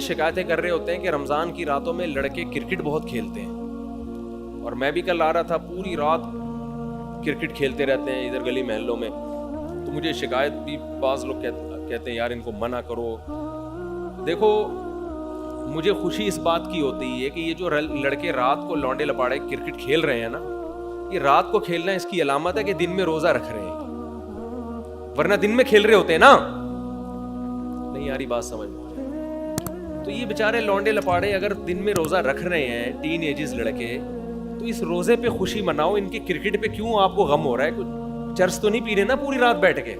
شکایتیں کر رہے ہوتے ہیں کہ رمضان کی راتوں میں لڑکے کرکٹ بہت کھیلتے ہیں, اور میں بھی کل آ رہا تھا, پوری رات کرکٹ کھیلتے رہتے ہیں ادھر گلی محلوں میں. تو مجھے شکایت بھی بعض لوگ کہتے ہیں یار ان کو منع کرو. دیکھو مجھے خوشی اس بات کی ہوتی ہے کہ یہ جو لڑکے رات کو لونڈے لپاڑے کرکٹ کھیل رہے ہیں نا, یہ رات کو کھیلنا اس کی علامت ہے کہ دن میں روزہ رکھ رہے ہیں, ورنہ دن میں کھیل رہے ہوتے ہیں نا. نہیں یاری بات سمجھ میں. تو یہ بیچارے لونڈے لپاڑے اگر دن میں روزہ رکھ رہے ہیں, ٹین ایجز لڑکے, تو اس روزے پہ خوشی مناؤ. ان کے کرکٹ پہ کیوں آپ کو غم ہو رہا ہے؟ کچھ چرس تو نہیں پی رہے نا پوری رات بیٹھ کے.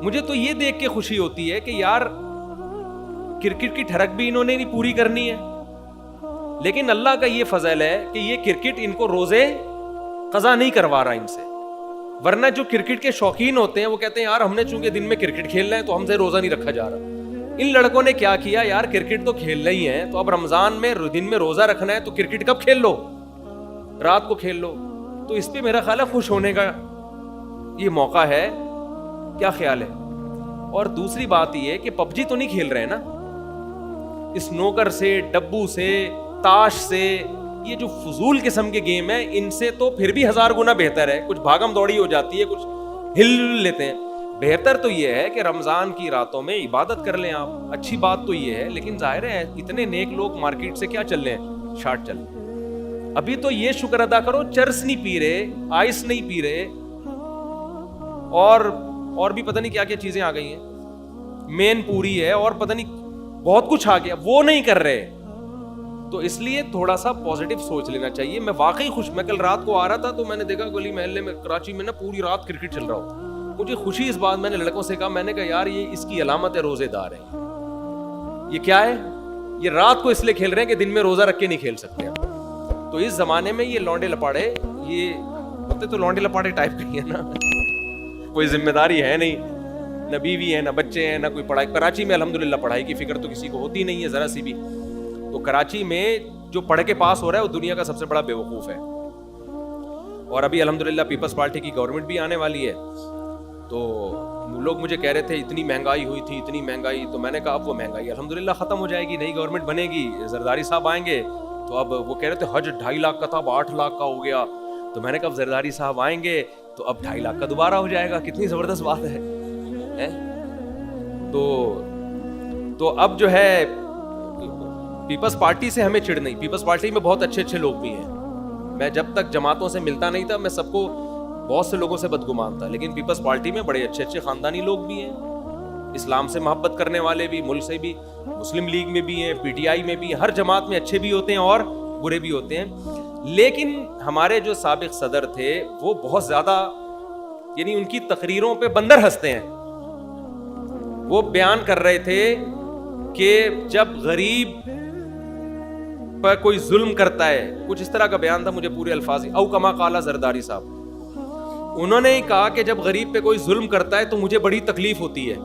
مجھے تو یہ دیکھ کے خوشی ہوتی ہے کہ یار کرکٹ کی ٹھڑک بھی انہوں نے نہیں پوری کرنی ہے, لیکن اللہ کا یہ فضل ہے کہ یہ کرکٹ ان کو روزے قضا نہیں کروا رہا ان سے. ورنہ جو کرکٹ کے شوقین ہوتے ہیں وہ کہتے ہیں یار ہم نے چونکہ دن میں کرکٹ کھیلنا ہے تو ہم سے روزہ نہیں رکھا جا رہا. ان لڑکوں نے کیا کیا یار, کرکٹ تو کھیلنا ہی ہے, تو اب رمضان میں دن میں روزہ رکھنا ہے تو کرکٹ کب کھیل لو, رات کو کھیل لو. تو اس پہ میرا خیال ہے خوش ہونے کا یہ موقع ہے. کیا خیال ہے؟ اور دوسری بات یہ ہے کہ پب جی تو نہیں کھیل رہے نا, اسنوکر سے, ڈبو سے, تاش سے, یہ جو فضول قسم کے گیم ہیں ان سے تو پھر بھی 1000 گنا بہتر ہے. کچھ بھاگم دوڑی ہو جاتی ہے, کچھ ہل لیتے ہیں. بہتر تو یہ ہے کہ رمضان کی راتوں میں عبادت کر لیں آپ. اچھی بات تو یہ ہے, لیکن ظاہر ہے اتنے نیک لوگ مارکیٹ سے کیا چل رہے ہیں, شارٹ چل رہے ہیں. ابھی تو یہ شکر ادا کرو چرس نہیں پی رہے, آئس نہیں پی رہے, اور بھی پتہ نہیں کیا کیا چیزیں آ گئی ہیں, مین پوری ہے اور پتہ نہیں بہت کچھ آ گیا, وہ نہیں کر رہے. تو اس لیے تھوڑا سا پازیٹیو سوچ لینا چاہیے. میں واقعی خوش, میں کل رات کو آ رہا تھا تو میں نے دیکھا گلی محلے میں کراچی میں نا پوری رات کرکٹ چل رہا ہوتا. مجھے خوشی اس بات, میں نے لڑکوں سے کہا, میں نے کہا یار یہ اس کی علامت ہے روزے دار ہیں. یہ کیا ہے؟ یہ رات کو اس لیے کھیل رہے ہیں کہ دن میں روزہ رکھ کے نہیں کھیل سکتے. تو اس زمانے میں یہ لونڈے لپاڑے, یہ ہوتے تو لونڈے لپاڑے ٹائپ کے ہی ہے نا, کوئی ذمہ داری ہے نہیں, نہ بیوی ہے, نہ بچے ہیں, نہ کوئی پڑھائی. کراچی میں الحمدللہ پڑھائی کی فکر تو کسی کو ہوتی نہیں ہے ذرا سی بھی. تو کراچی میں جو پڑھ کے پاس ہو رہا ہے وہ دنیا کا سب سے بڑا بے وقوف ہے. اور ابھی الحمدللہ پیپلز پارٹی کی گورنمنٹ بھی آنے والی ہے. تو لوگ مجھے کہہ رہے تھے اتنی مہنگائی ہوئی تھی, اتنی مہنگائی. تو میں نے کہا اب وہ مہنگائی الحمدللہ ختم ہو جائے گی, نئی گورنمنٹ بنے گی, زرداری صاحب آئیں گے. تو اب وہ کہہ رہے تھے حج 2.5 لاکھ کا تھا, اب 8 لاکھ کا ہو گیا. تو میں نے کہا اب زرداری صاحب آئیں گے تو اب 2.5 لاکھ کا دوبارہ ہو جائے گا. کتنی زبردست بات ہے. تو اب جو ہے پیپلز پارٹی سے ہمیں چڑ نہیں. پیپلز پارٹی میں بہت اچھے لوگ بھی ہیں. میں جب تک جماعتوں سے ملتا نہیں تھا میں سب کو, بہت سے لوگوں سے بدگمان تھا, لیکن پیپلز پارٹی میں بڑے اچھے خاندانی لوگ بھی ہیں, اسلام سے محبت کرنے والے بھی, ملک سے بھی, مسلم لیگ میں بھی ہیں, پی ٹی آئی میں بھی, ہر جماعت میں اچھے بھی ہوتے ہیں اور برے بھی ہوتے ہیں. لیکن ہمارے جو سابق صدر تھے وہ بہت زیادہ, یعنی ان کی تقریروں پہ بندر ہنستے ہیں. وہ بیان کر رہے تھے کہ جب غریب پر کوئی ظلم کرتا ہے, کچھ اس طرح کا بیان تھا, مجھے پورے الفاظ او کما قال زرداری صاحب, انہوں نے کہا کہ جب غریب پہ کوئی ظلم کرتا ہے تو مجھے بڑی تکلیف ہوتی ہے.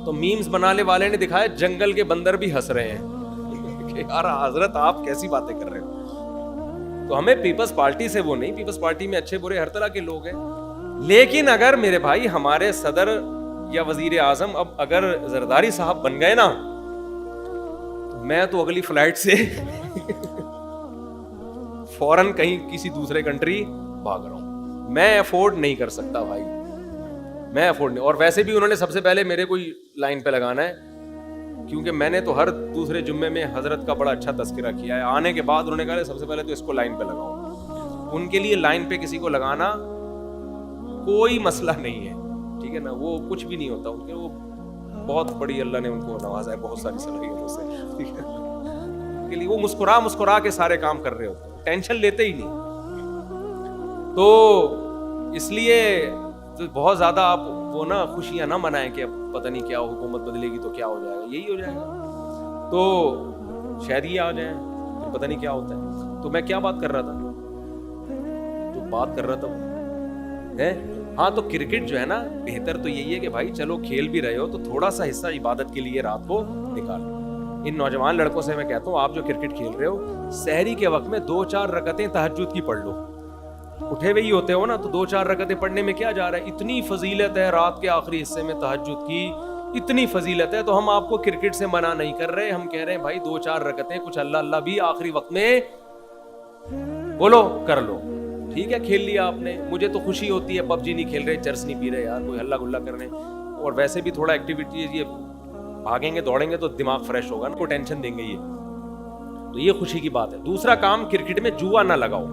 تو میمز بنانے والے نے دکھایا جنگل کے بندر بھی ہنس رہے ہیں کہ یار حضرت آپ کیسی باتیں کر رہے ہو. تو ہمیں پیپلز پارٹی سے وہ نہیں, پیپلز پارٹی میں اچھے برے ہر طرح کے لوگ ہیں. لیکن اگر میرے بھائی ہمارے صدر یا وزیر اعظم اب اگر زرداری صاحب بن گئے نا, میں تو اگلی فلائٹ سے فوراً کہیں کسی دوسرے کنٹری بھاگ رہا ہوں. میں افورڈ نہیں کر سکتا بھائی, میں افورڈ نہیں. اور ویسے بھی انہوں نے سب سے پہلے میرے کوئی لائن پہ لگانا ہے, کیونکہ میں نے تو ہر دوسرے جمعے میں حضرت کا بڑا اچھا تذکرہ کیا ہے. آنے کے بعد انہوں نے کہا سب سے پہلے تو اس کو لائن پہ لگاؤ. ان کے لیے لائن پہ کسی کو لگانا کوئی مسئلہ نہیں ہے, ٹھیک ہے نا. وہ کچھ بھی نہیں ہوتا ان کے, وہ بہت بڑی اللہ نے ان کو نوازا ہے بہت ساری صلاحیتوں سے, ٹھیک ہے. کے لیے وہ مسکرا کے سارے کام کر رہے ہوتے ہیں, ٹینشن لیتے ہی نہیں. تو اس لیے بہت زیادہ آپ وہ نا خوشیاں نہ منائیں کہ اب پتہ نہیں کیا حکومت بدلے گی تو کیا ہو جائے گا, یہی ہو جائے گا. تو شاید یہ آ جائیں پھر پتہ نہیں کیا ہوتا ہے. تو میں کیا بات کر رہا تھا, جو بات کر رہا تھا وہ ہے, ہاں تو کرکٹ جو ہے نا, بہتر تو یہی ہے کہ بھائی چلو کھیل بھی رہے ہو تو تھوڑا سا حصہ عبادت کے لیے رات کو نکالو. ان نوجوان لڑکوں سے میں کہتا ہوں آپ جو کرکٹ کھیل رہے ہو, سحری کے وقت میں 2-4 رکعتیں تہجد کی پڑھ لو. اٹھے ہوئے ہی ہوتے ہو نا, تو 2-4 رکعتیں پڑھنے میں کیا جا رہا ہے. اتنی فضیلت ہے رات کے آخری حصے میں تہجد کی اتنی فضیلت ہے. تو ہم آپ کو کرکٹ سے منع نہیں کر رہے, ہم کہہ رہے ہیں بھائی 2-4 رکعتیں کچھ اللہ اللہ بھی آخری وقت میں بولو کر لو, ٹھیک ہے کھیل لیا آپ نے. مجھے تو خوشی ہوتی ہے, پب جی نہیں کھیل رہے, چرس نہیں پی رہے یار, کوئی ہلا گلا کر رہے ہیں, اور ویسے بھی تھوڑا ایکٹیویٹی, یہ بھاگیں گے دوڑیں گے تو دماغ فریش ہوگا, کوئی ٹینشن دیں گے یہ, تو یہ خوشی کی بات ہے. دوسرا کام, کرکٹ میں جوا نہ لگاؤ.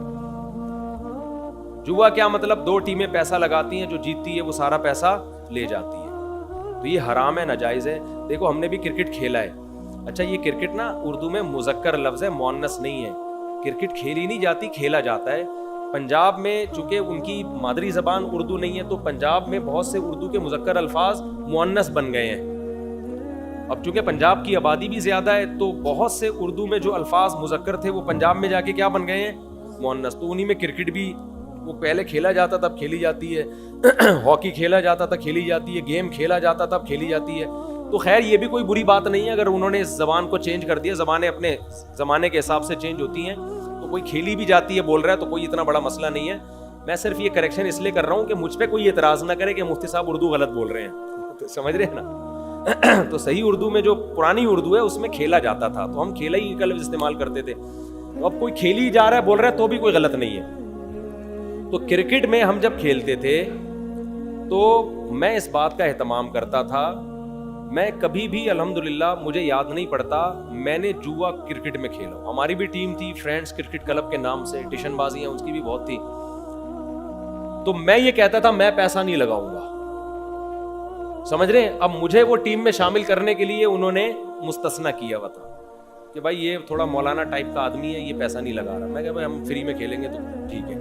جوا کیا مطلب؟ 2 ٹیمیں پیسہ لگاتی ہیں, جو جیتتی ہے وہ سارا پیسہ لے جاتی ہے, تو یہ حرام ہے, ناجائز ہے. دیکھو ہم نے بھی کرکٹ کھیلا ہے. اچھا یہ کرکٹ نا اردو میں مذکر لفظ ہے, مؤنث نہیں ہے. کرکٹ کھیلی نہیں جاتی, کھیلا جاتا ہے. پنجاب میں چونکہ ان کی مادری زبان اردو نہیں ہے, تو پنجاب میں بہت سے اردو کے مذکر الفاظ مؤنث بن گئے ہیں. اب چونکہ پنجاب کی آبادی بھی زیادہ ہے, تو بہت سے اردو میں جو الفاظ مذکر تھے وہ پنجاب میں جا کے کیا بن گئے ہیں؟ مؤنث. تو انہی میں کرکٹ بھی وہ پہلے کھیلا جاتا تھا, اب کھیلی جاتی ہے. ہاکی کھیلا جاتا تھا, کھیلی جاتی ہے. گیم کھیلا جاتا تھا, اب کھیلی جاتی ہے. تو خیر یہ بھی کوئی بری بات نہیں ہے اگر انہوں نے اس زبان کو چینج کر دیا. زبانیں اپنے زمانے کے حساب سے چینج ہوتی ہیں, تو کوئی کھیلی بھی جاتی ہے بول رہا ہے تو کوئی اتنا بڑا مسئلہ نہیں ہے. میں صرف یہ کریکشن اس لیے کر رہا ہوں کہ مجھ پہ کوئی اعتراض نہ کرے کہ مفتی صاحب اردو غلط بول رہے ہیں, تو سمجھ رہے ہیں نا. تو صحیح اردو میں جو پرانی اردو ہے اس میں کھیلا جاتا تھا, تو ہم کھیلا ہی کا لفظ استعمال کرتے تھے. تو اب کوئی کھیلی جا رہا ہے بول رہا ہے تو بھی کوئی غلط نہیں ہے. تو کرکٹ میں ہم جب کھیلتے تھے تو میں اس بات کا اہتمام کرتا تھا. میں کبھی بھی الحمدللہ مجھے یاد نہیں پڑتا میں نے جوا کرکٹ میں کھیلا. ہماری بھی ٹیم تھی, فرینڈز کرکٹ کلب کے نام سے, ٹیشن بازیاں اس کی بھی بہت تھی. تو میں یہ کہتا تھا میں پیسہ نہیں لگاؤں گا, سمجھ رہے ہیں. اب مجھے وہ ٹیم میں شامل کرنے کے لیے انہوں نے مستثنا کیا ہوا تھا کہ بھائی یہ تھوڑا مولانا ٹائپ کا آدمی ہے, یہ پیسہ نہیں لگا رہا. میں کہا بھائی ہم فری میں کھیلیں گے تو ٹھیک ہے.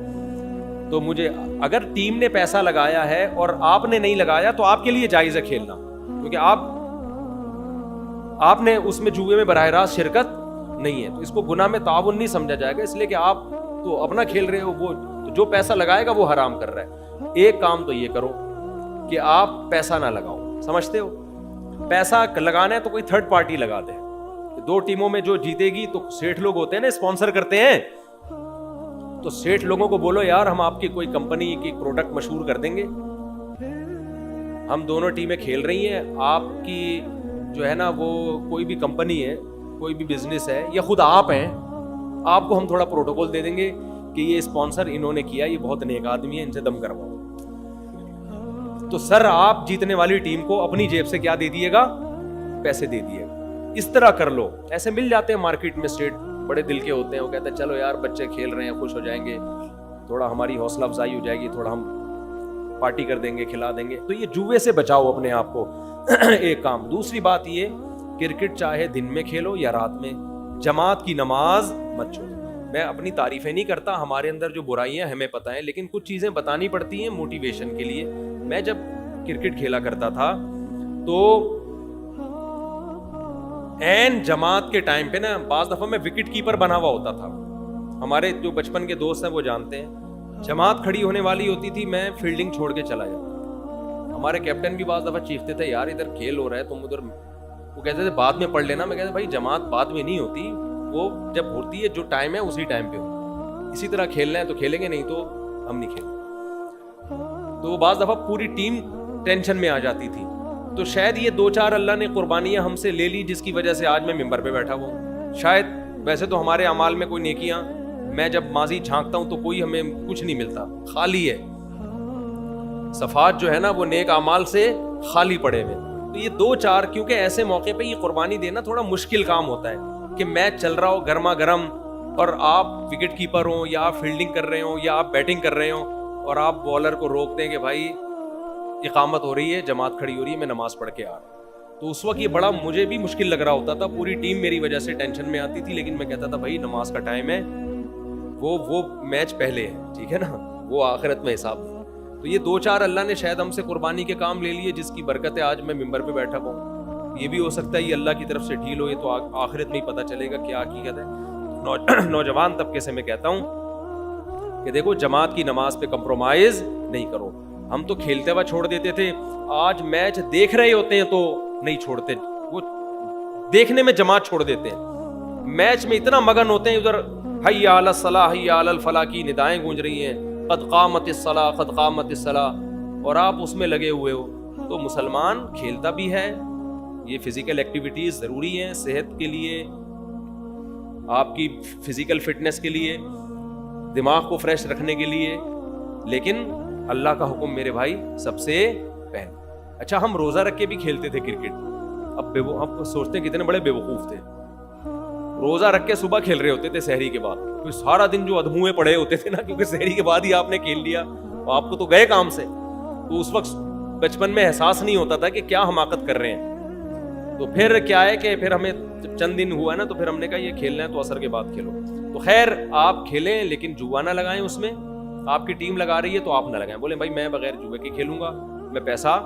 تو مجھے اگر ٹیم نے پیسہ لگایا ہے اور آپ نے نہیں لگایا تو آپ کے لیے جائز ہے کھیلنا, کیونکہ آپ نے اس میں جوئے میں براہ راست شرکت نہیں ہے, تو اس کو گناہ میں تعاون نہیں سمجھا جائے گا. اس لیے کہ آپ تو اپنا کھیل رہے ہو, وہ جو پیسہ لگائے گا وہ حرام کر رہا ہے. ایک کام تو یہ کرو کہ آپ پیسہ نہ لگاؤ, سمجھتے ہو. پیسہ لگانا ہے تو کوئی تھرڈ پارٹی لگا دے. 2 ٹیموں میں جو جیتے گی, تو سیٹھ لوگ ہوتے ہیں نا اسپانسر کرتے ہیں, تو سیٹھ لوگوں کو بولو یار ہم آپ کی کوئی کمپنی کی پروڈکٹ مشہور کر دیں گے, ہم دونوں ٹیمیں کھیل رہی ہیں, آپ کی جو ہے نا وہ کوئی بھی کمپنی ہے, کوئی بھی بزنس ہے, یا خود آپ ہیں, آپ کو ہم تھوڑا پروٹوکول دے دیں گے کہ یہ اسپانسر انہوں نے کیا, یہ بہت نیک آدمی ہے, ان سے دم کرواؤ. تو سر آپ جیتنے والی ٹیم کو اپنی جیب سے کیا دے دیے گا؟ پیسے دے دیے گا. اس طرح کر لو. ایسے مل جاتے ہیں مارکیٹ میں, اسٹیٹ بڑے دل کے ہوتے ہیں, وہ کہتے ہیں چلو یار بچے کھیل رہے ہیں خوش ہو جائیں گے, تھوڑا ہماری حوصلہ افزائی ہو جائے گی, تھوڑا ہم پارٹی کر دیں گے, کھلا دیں گے. تو یہ جوئے سے بچاؤ اپنے آپ کو, ایک کام. دوسری بات یہ, کرکٹ چاہے دن میں کھیلو یا رات میں, جماعت کی نماز مت چھوڑو. میں اپنی تعریفیں نہیں کرتا, ہمارے اندر جو برائیاں ہمیں پتہ ہیں, لیکن کچھ چیزیں بتانی پڑتی ہیں موٹیویشن کے لیے. میں جب کرکٹ کھیلا کرتا تھا تو این جماعت کے ٹائم پہ نا بعض دفعہ میں وکٹ کیپر بنا ہوا ہوتا تھا. ہمارے جو بچپن کے دوست ہیں وہ جانتے ہیں, جماعت کھڑی ہونے والی ہوتی تھی, میں فیلڈنگ چھوڑ کے چلا جاتا. ہمارے کیپٹن بھی بعض دفعہ چیختے تھے یار ادھر کھیل ہو رہا ہے تم ادھر, وہ کہتے تھے بعد میں پڑھ لینا. میں کہتا بھائی جماعت بعد میں نہیں ہوتی, وہ جب ہوتی ہے جو ٹائم ہے اسی ٹائم پہ ہو. اسی طرح کھیلنا ہے تو کھیلیں گے, نہیں تو ہم نہیں کھیلیں. تو بعض دفعہ پوری ٹیم ٹینشن میں آ جاتی تھی. تو شاید یہ 2-4 اللہ نے قربانیاں ہم سے لے لی جس کی وجہ سے آج میں ممبر پہ بیٹھا ہوں. شاید ویسے تو ہمارے اعمال میں کوئی نیکیاں, میں جب ماضی جھانکتا ہوں تو کوئی ہمیں کچھ نہیں ملتا, خالی ہے. صفات جو ہے نا وہ نیک اعمال سے خالی پڑے ہوئے. تو یہ 2-4 کیونکہ ایسے موقع پہ یہ قربانی دینا تھوڑا مشکل کام ہوتا ہے کہ میچ چل رہا ہو گرما گرم اور آپ وکٹ کیپر ہوں یا آپ فیلڈنگ کر رہے ہوں یا آپ بیٹنگ کر رہے ہوں اور آپ بالر کو روک دیں کہ بھائی اقامت ہو رہی ہے, جماعت کھڑی ہو رہی ہے, میں نماز پڑھ کے آ رہا ہوں. تو اس وقت یہ بڑا مجھے بھی مشکل لگ رہا ہوتا تھا. پوری ٹیم میری وجہ سے ٹینشن میں آتی تھی, لیکن میں کہتا تھا بھائی نماز کا ٹائم ہے, وہ میچ پہلے ہے, ٹھیک ہے نا, وہ آخرت میں حساب. تو یہ 2-4 اللہ نے شاید ہم سے قربانی کے کام لے لیے جس کی برکت ہے آج میں ممبر پہ بیٹھا ہوں. یہ بھی ہو سکتا ہے یہ اللہ کی طرف سے ڈھیل ہو, یہ تو آخرت میں ہی پتہ چلے گا کیا حقیقت ہے. نوجوان طبقے سے میں کہتا ہوں کہ دیکھو جماعت کی نماز پہ کمپرومائز نہیں کرو. ہم تو کھیلتے ہوا چھوڑ دیتے تھے, آج میچ دیکھ رہے ہوتے ہیں تو نہیں چھوڑتے, وہ دیکھنے میں جماعت چھوڑ دیتے ہیں. میچ میں اتنا مگن ہوتے ہیں, ادھر حی علی الصلاح حی علی الفلاح کی ندائیں گونج رہی ہیں, قد قامت الصلاح قد قامت الصلاح, اور آپ اس میں لگے ہوئے ہو. تو مسلمان کھیلتا بھی ہے, یہ فزیکل ایکٹیویٹیز ضروری ہیں صحت کے لیے, آپ کی فزیکل فٹنس کے لیے, دماغ کو فریش رکھنے کے لیے, لیکن اللہ کا حکم میرے بھائی سب سے پہلے. اچھا ہم روزہ رکھ کے بھی کھیلتے تھے کرکٹ, اب سوچتے ہیں کتنے بڑے بے وقوف تھے. روزہ رکھ کے صبح کھیل رہے ہوتے تھے سحری کے بعد, کیونکہ سارا دن جو ادھموئے پڑے ہوتے تھے نا, کیونکہ سحری کے بعد ہی آپ نے کھیل لیا, آپ کو تو گئے کام سے, تو اس وقت بچپن میں احساس نہیں ہوتا تھا کہ کیا حماقت کر رہے ہیں. تو پھر کیا ہے کہ پھر ہمیں جب چند دن ہوا ہے نا, تو پھر ہم نے کہا یہ کھیلنا ہے تو عصر کے بعد کھیلو. تو خیر آپ کھیلیں لیکن جوا نہ لگائیں اس میں, آپ کی ٹیم لگا رہی ہے تو آپ نہ لگائیں, بولیں بھائی میں بغیر جوئے کے کھیلوں گا, میں پیسہ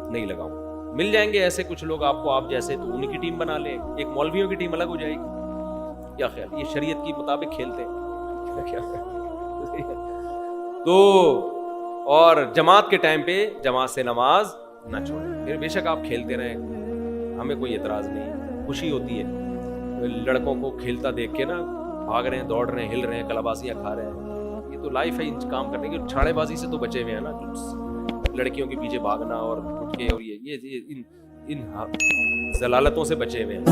نہیں لگاؤں. مل جائیں گے ایسے کچھ لوگ آپ کو, آپ جیسے, تو انہیں کی ٹیم بنا لیں, ایک مولویوں کی ٹیم الگ ہو جائے گی. کیا خیال, یہ شریعت کی مطابق کھیلتے تو, اور جماعت کے ٹائم پہ جماعت سے نماز نہ چھوڑیں. پھر بے شک آپ کھیلتے رہیں, ہمیں کوئی اعتراض نہیں, خوشی ہوتی ہے لڑکوں کو کھیلتا دیکھ کے نا, بھاگ رہے ہیں, دوڑ رہے ہیں, ہل رہے ہیں, کلابازیاں کھا رہے ہیں. یہ تو لائف ہے ان کام کرنے کی. چھاڑے بازی سے تو بچے ہوئے ہیں نا, لڑکیوں کے پیچھے بھاگنا اور اٹھ کے, اور یہ ان ضلالتوں سے بچے ہوئے ہیں.